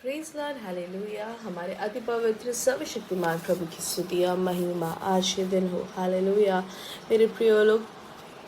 Praise Lord, hallelujah. हमारे अति पवित्र सर्वशक्तिमान प्रभु की स्तुति और महिमा आज के दिन हो। हालेलुया। मेरे प्रिय लोग,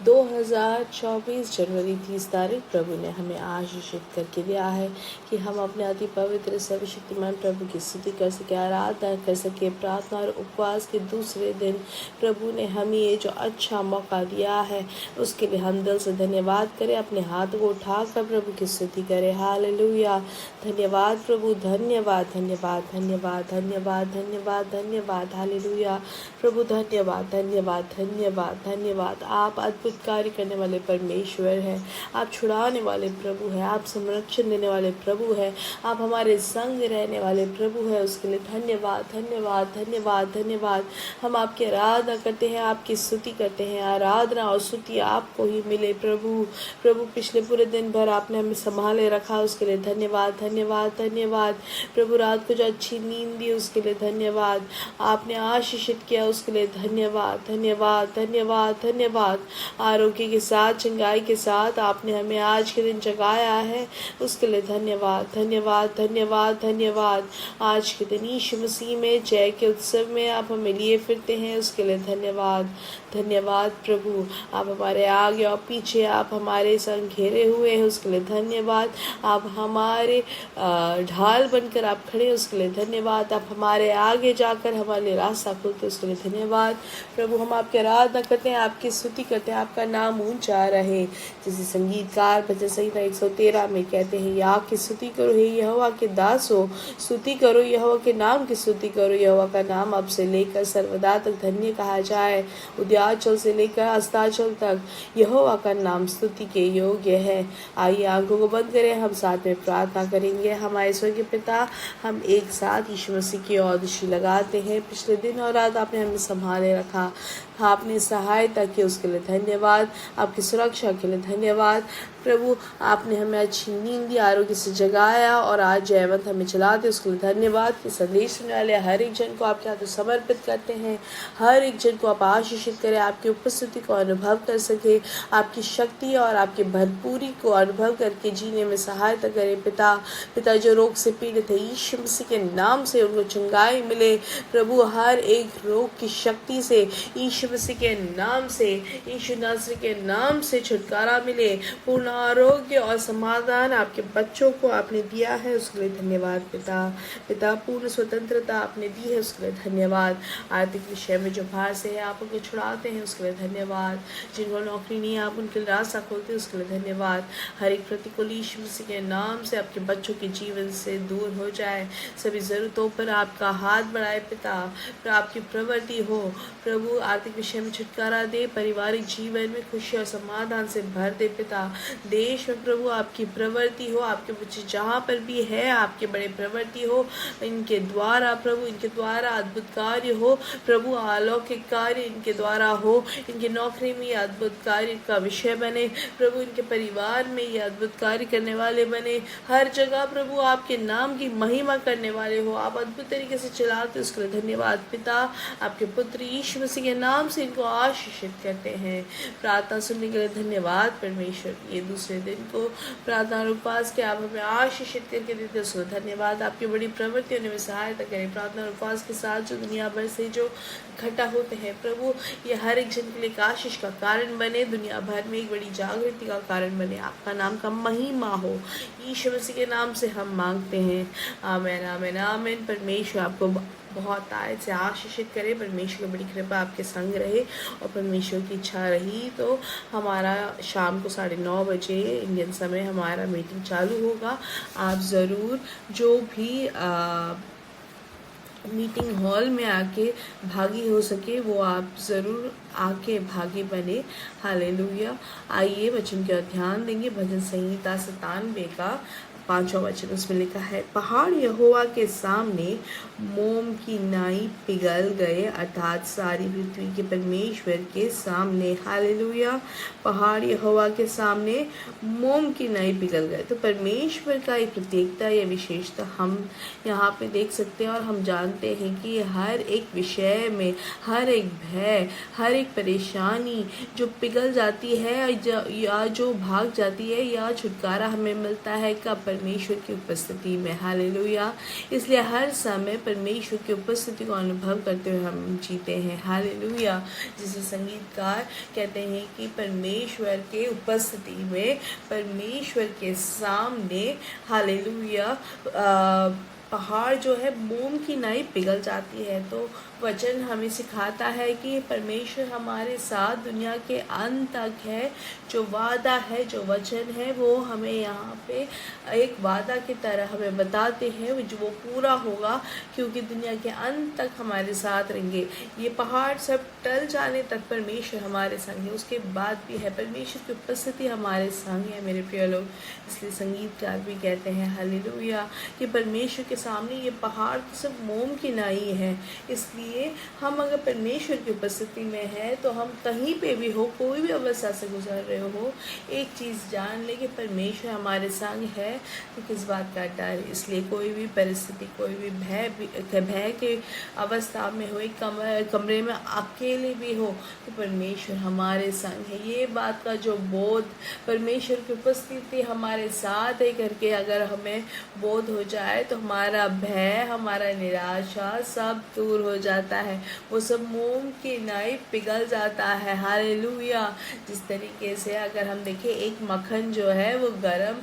2024 जनवरी 30 तारीख प्रभु ने हमें आशीषित करके दिया है कि हम अपने अति पवित्र सर्वशक्तिमान प्रभु की स्तुति कर सके, आराधना कर सके। प्रार्थना और उपवास के दूसरे दिन प्रभु ने हमें ये जो अच्छा मौका दिया है उसके लिए हम दिल से धन्यवाद करें। अपने हाथ को उठाकर प्रभु की स्तुति करें। हालेलुया। धन्यवाद प्रभु, धन्यवाद धन्यवाद धन्यवाद धन्यवाद धन्यवाद धन्यवाद। हालेलुया प्रभु, धन्यवाद धन्यवाद धन्यवाद धन्यवाद। आप अद्भुत कार्य करने वाले परमेश्वर हैं। आप छुड़ाने वाले प्रभु हैं। आप संरक्षण देने वाले प्रभु हैं। आप हमारे संग रहने वाले प्रभु हैं। उसके लिए धन्यवाद धन्यवाद धन्यवाद धन्यवाद। हम आपकी आराधना करते हैं, आपकी स्तुति करते हैं। आराधना और स्तुति आपको ही मिले प्रभु। प्रभु, पिछले पूरे दिन भर आपने हमें संभाले रखा, उसके लिए धन्यवाद धन्यवाद धन्यवाद। प्रभु, रात को जो अच्छी नींद दी उसके लिए धन्यवाद। आपने आशीषित किया उसके लिए धन्यवाद धन्यवाद धन्यवाद धन्यवाद। आरोग्य के साथ, चंगाई के साथ आपने हमें आज के दिन जगाया है, उसके लिए धन्यवाद धन्यवाद धन्यवाद धन्यवाद। आज के दिन यीशु मसीह में जय के उत्सव में आप हमें लिए फिरते हैं, उसके लिए धन्यवाद धन्यवाद। प्रभु, आप हमारे आगे और पीछे, आप हमारे संग घेरे हुए हैं, उसके लिए धन्यवाद। आप हमारे ढाल बनकर आप खड़े, उसके लिए धन्यवाद। आप हमारे आगे जाकर हमारे लिए रास्ता खोलते, उसके लिए धन्यवाद। प्रभु, हम आपकी आराधना करते हैं, आपकी स्तुति करते हैं, आपका नाम ऊंचा रहे। जैसे संगीतकार भजन संहिता 113 में कहते हैं, या की स्तुति करो हे यहोवा के दासो, स्तुति करो यहोवा के नाम की स्तुति करो। यहोवा का नाम अब से लेकर सर्वदा तक धन्य कहा जाए। उदयाचल से लेकर अस्ताचल तक यहोवा का नाम स्तुति के योग्य है। आइए आंखों को बंद करें, हम साथ में प्रार्थना करेंगे। हमारे स्वर्गीय पिता, हम एक साथ यीशु मसीह की ओर दृष्टि लगाते हैं। पिछले दिन और रात आपने हमें संभाले रखा, आपने सहायता की, उसके लिए धन्यवाद। आपकी सुरक्षा के लिए धन्यवाद। प्रभु, आपने हमें अच्छी नींद दी, आरोग्य से जगाया और आज जयवंत हमें चलाते, उसके लिए धन्यवाद। कि संदेश सुनने वाले हर एक जन को आपके हाथों समर्पित करते हैं। हर एक जन को आप आशीषित करें, आपकी उपस्थिति को अनुभव कर सके, आपकी शक्ति और आपकी भरपूरी को अनुभव करके जीने में सहायता करें। पिता जो रोग से पीड़ित है, यीशु मसीह के नाम से उनको चंगाई मिले। प्रभु, हर एक रोग की शक्ति से, यीशु मसीह के नाम से, यीशु नासरी के नाम से छुटकारा मिले। पूर्ण आरोग्य और समाधान आपके बच्चों को आपने दिया है, उसके लिए धन्यवाद। पिता, पूर्ण स्वतंत्रता आपने दी है, उसके लिए धन्यवाद। आर्थिक विषय में जो बाहर से है आप उनको छुड़ाते हैं, उसके लिए धन्यवाद। जिनको नौकरी नहीं है आप उनके लिए रास्ता खोलते हैं, उसके लिए धन्यवाद। हर एक प्रतिकूल यीशु मसीह के नाम से आपके बच्चों के जीवन से दूर हो जाए। सभी ज़रूरतों पर आपका हाथ बढ़ाए पिता, आपकी प्रवृत्ति हो। प्रभु, आर्थिक विषय में छुटकारा दे, पारिवारिक जीवन में खुशी और समाधान से भर दे पिता। देश में प्रभु आपकी प्रवृत्ति हो, आपके बच्चे जहाँ पर भी है आपके बड़े प्रवृत्ति हो, इनके द्वारा प्रभु, इनके द्वारा अद्भुत कार्य हो। प्रभु, अलौकिक कार्य इनके द्वारा हो। इनकी नौकरी में यह अद्भुत कार्य का विषय बने। प्रभु, इनके परिवार में यह अद्भुत कार्य करने वाले बने। हर जगह प्रभु आपके नाम की महिमा करने वाले हो। आप अद्भुत तरीके से चलाते, उसके लिए धन्यवाद पिता। आपके पुत्र यीशु मसीह के नाम से इनको आशीषित करते हैं। प्रार्थना सुनने के लिए धन्यवाद परमेश्वर। ये दूसरे दिन को प्रार्थना और उपवास के आप हमें आशीषित करके देते, उसको धन्यवाद। आपकी बड़ी प्रवृत्तियों ने सहायता करें। प्रार्थना और उपवास के साथ जो दुनिया भर से जो इकट्ठा होते हैं प्रभु, ये हर एक जन के लिए आशीष का कारण बने, दुनिया भर में एक बड़ी जागृति का कारण बने। आपका नाम का महिमा हो, यीशु मसीह के नाम से हम मांगते हैं। आमीन आमीन आमीन। परमेश्वर आपको बहुत आयत से आशीषित करे। परमेश्वर की बड़ी कृपा आपके संग रहे। और परमेश्वर की इच्छा रही तो हमारा शाम को 9:30 बजे इंडियन समय हमारा मीटिंग चालू होगा। आप ज़रूर जो भी मीटिंग हॉल में आके भागी हो सके वो आप ज़रूर आके भागी बने। हालेलुया। आइए वचन का ध्यान देंगे। भजन संहिता 97 का 5वां वचन, उसमें लिखा है, पहाड़ यहोवा के सामने मोम की नाई पिघल गए, अर्थात सारी पृथ्वी के परमेश्वर के सामने। हालेलुया। पहाड़ यहोवा के सामने मोम की नाई पिघल गए। तो परमेश्वर का एक प्रत्येकता या विशेषता हम यहाँ पे देख सकते हैं। और हम जानते हैं कि हर एक विषय में, हर एक भय, हर एक परेशानी जो पिघल जाती है या जो भाग जाती है या छुटकारा हमें मिलता है, कब परमेश्वर की उपस्थिति में। हालेलुया। इसलिए हर समय परमेश्वर की उपस्थिति को अनुभव करते हुए हम जीते हैं। हालेलुया। जिसे संगीतकार कहते हैं कि परमेश्वर के उपस्थिति में, परमेश्वर के सामने, हालेलुया, पहाड़ जो है मोम की नाई पिघल जाती है। तो वचन हमें सिखाता है कि परमेश्वर हमारे साथ दुनिया के अंत तक है। जो वादा है, जो वचन है, वो हमें यहाँ पे एक वादा की तरह हमें बताते हैं जो वो पूरा होगा, क्योंकि दुनिया के अंत तक हमारे साथ रहेंगे। ये पहाड़ सब टल जाने तक परमेश्वर हमारे संग है, उसके बाद भी है। परमेश्वर की उपस्थिति हमारे संग है मेरे प्रिय लोग। इसलिए संगीतकार भी कहते हैं हालेलुया कि परमेश्वर के सामने ये पहाड़ तो सब मोम की नाई है। इसलिए हम अगर परमेश्वर की उपस्थिति में है तो हम कहीं पे भी हो, कोई भी अवस्था से गुजर रहे हो, एक चीज़ जान ले कि परमेश्वर हमारे संग है। तो किस बात का डर। इसलिए कोई भी परिस्थिति, कोई भी भय के अवस्था में हो, एक कमरे में अकेले भी हो, तो परमेश्वर हमारे संग है। ये बात का जो बोध, परमेश्वर की उपस्थिति हमारे साथ है करके अगर हमें बोध हो जाए तो हमारा भय, हमारा निराशा सब दूर हो जाता है। वो सब मोम की नाई पिघल जाता है। हालेलुया। जिस तरीके से अगर हम देखें एक मक्खन जो है वो गरम,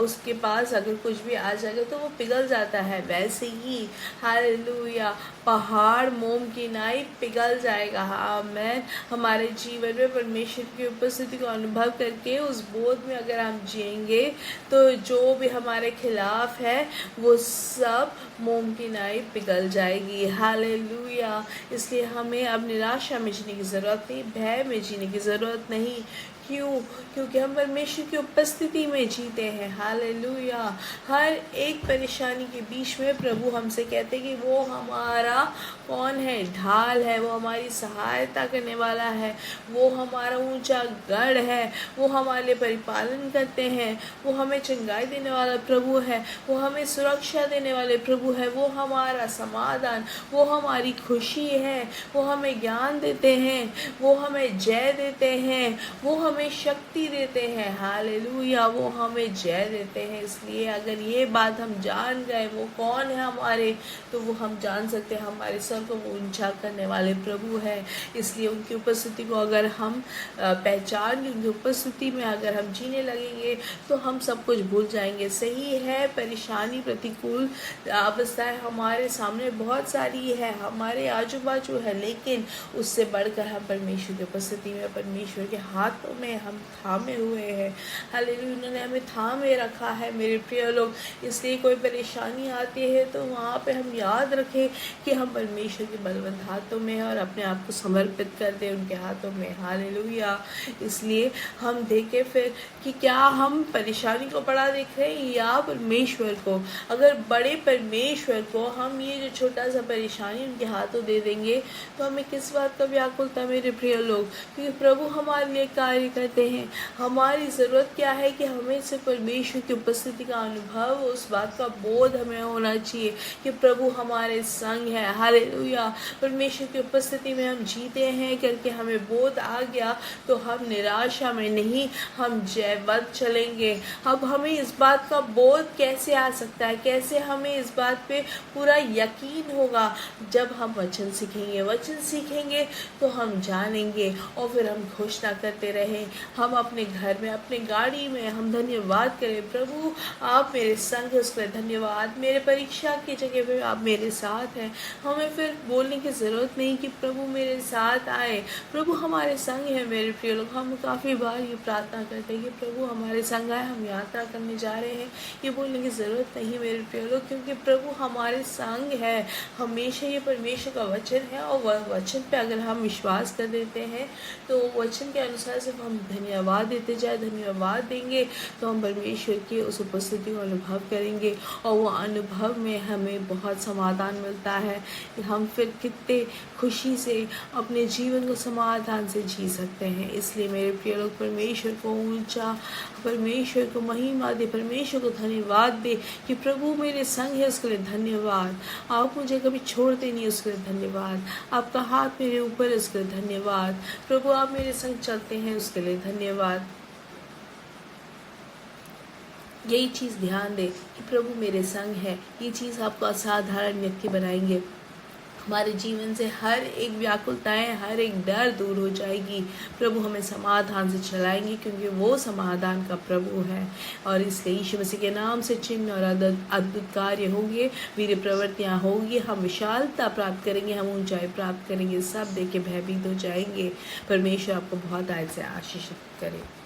उसके पास अगर कुछ भी आ जाएगा तो वो पिघल जाता है, वैसे ही हालेलुया पहाड़ मोम की नाई पिघल जाएगा। आमीन। हमारे जीवन में परमेश्वर की उपस्थिति को अनुभव करके उस बोध में अगर हम जिएंगे तो जो भी हमारे खिलाफ है वो सब मोम की नाई पिघल जाएगी। हालेलुया। इसलिए हमें अब निराशा में जीने की ज़रूरत नहीं, भय में जीने की ज़रूरत नहीं। क्यों? क्योंकि हम परमेश्वर की उपस्थिति में जीते हैं। हालेलुया। हर एक परेशानी के बीच में प्रभु हमसे कहते हैं कि वो हमारा कौन है? ढाल है, वो हमारी सहायता करने वाला है, वो हमारा ऊंचा गढ़ है, वो हमारे लिए परिपालन करते हैं, वो हमें चंगाई देने वाला प्रभु है, वो हमें सुरक्षा देने वाले प्रभु है, वो हमारा समाधान, वो हमारी खुशी है, वो हमें ज्ञान देते हैं, वो हमें जय देते हैं, वो हमें शक्ति देते हैं। हालेलुया। वो हमें जय देते हैं। इसलिए अगर ये बात हम जान गए वो कौन है हमारे, तो वो हम जान सकते हैं हमारे सर को ऊंचा करने वाले प्रभु है। इसलिए उनकी उपस्थिति को अगर हम पहचान लेंगे, उपस्थिति में अगर हम जीने लगेंगे तो हम सब कुछ भूल जाएंगे। सही है, परेशानी, प्रतिकूल अवस्थाएं हमारे सामने बहुत सारी है, हमारे आजू बाजू है, लेकिन उससे बढ़कर हम परमेश्वर की उपस्थिति में, परमेश्वर के हाथों में हम थामे हुए हैं। हालेलुया। उन्होंने हमें थामे रखा है मेरे प्रिय लोग। इसलिए कोई परेशानी आती है तो वहाँ पे हम याद रखें कि हम परमेश्वर के बलवंत हाथों में हैं और अपने आप को समर्पित कर दें उनके हाथों में। हालेलुया। इसलिए हम देखें फिर कि क्या हम परेशानी को बड़ा देख रहे हैं या परमेश्वर को। अगर बड़े परमेश्वर को हम ये जो छोटा सा परेशानी उनके हाथों दे देंगे तो हमें किस बात का व्याकुलता मेरे प्रिय लोग, क्योंकि प्रभु हमारे लिए कार्य करते हैं। हमारी ज़रूरत क्या है कि हमें सिर्फ परमेश्वर की उपस्थिति का अनुभव, उस बात का बोध हमें होना चाहिए कि प्रभु हमारे संग है। हालेलुया। परमेश्वर की उपस्थिति में हम जीते हैं करके हमें बोध आ गया तो हम निराशा में नहीं, हम जयवंत चलेंगे। अब हमें इस बात का बोध कैसे आ सकता है, कैसे हमें इस बात पे पूरा यकीन होगा? जब हम वचन सीखेंगे। वचन सीखेंगे तो हम जानेंगे और फिर हम घोषणा करते रहें। हम अपने घर में, अपने गाड़ी में हम धन्यवाद करें, प्रभु आप मेरे संग हैं, उसके लिए धन्यवाद। मेरे परीक्षा की जगह पे आप मेरे साथ हैं। हमें फिर बोलने की ज़रूरत नहीं कि प्रभु मेरे साथ आए, प्रभु हमारे संग है। मेरे प्रिय लोग, हम काफ़ी बार ये प्रार्थना करते हैं कि प्रभु हमारे संग आए, हम यात्रा करने जा रहे हैं। ये बोलने की ज़रूरत नहीं मेरे प्रिय लोग, क्योंकि प्रभु हमारे संग है हमेशा। ये परमेश्वर का वचन है और वह वचन पे अगर हम विश्वास कर देते हैं तो वचन के अनुसार सिर्फ हम धन्यवाद देते जाए, धन्यवाद देंगे तो हम परमेश्वर की उस उपस्थिति को अनुभव करेंगे और वो अनुभव में हमें बहुत समाधान मिलता है कि हम फिर कितने खुशी से अपने जीवन को समाधान से जी सकते हैं। इसलिए मेरे प्रिय लोग, परमेश्वर को ऊंचा, परमेश्वर को महिमा दे, परमेश्वर को धन्यवाद दे कि प्रभु मेरे संग है, उसके लिए धन्यवाद। आप मुझे कभी छोड़ते नहीं, उसके लिए धन्यवाद। आपका हाथ मेरे ऊपर है, उसके लिए धन्यवाद। प्रभु आप मेरे संग चलते हैं, उसके लिए धन्यवाद। यही चीज़ ध्यान दें कि प्रभु मेरे संग है। ये चीज़ आपको असाधारण व्यक्ति बनाएंगे। हमारे जीवन से हर एक व्याकुलताएं, हर एक डर दूर हो जाएगी। प्रभु हमें समाधान से चलाएंगे, क्योंकि वो समाधान का प्रभु है। और इसलिए यीशु मसीह के नाम से चिन्ह और अद्भुत कार्य होंगे, वीर प्रवृत्तियाँ होंगी। हम विशालता प्राप्त करेंगे, हम ऊंचाई प्राप्त करेंगे, सब देख के भयभीत हो जाएंगे। परमेश्वर आपको बहुत आयत से आशीषित करे।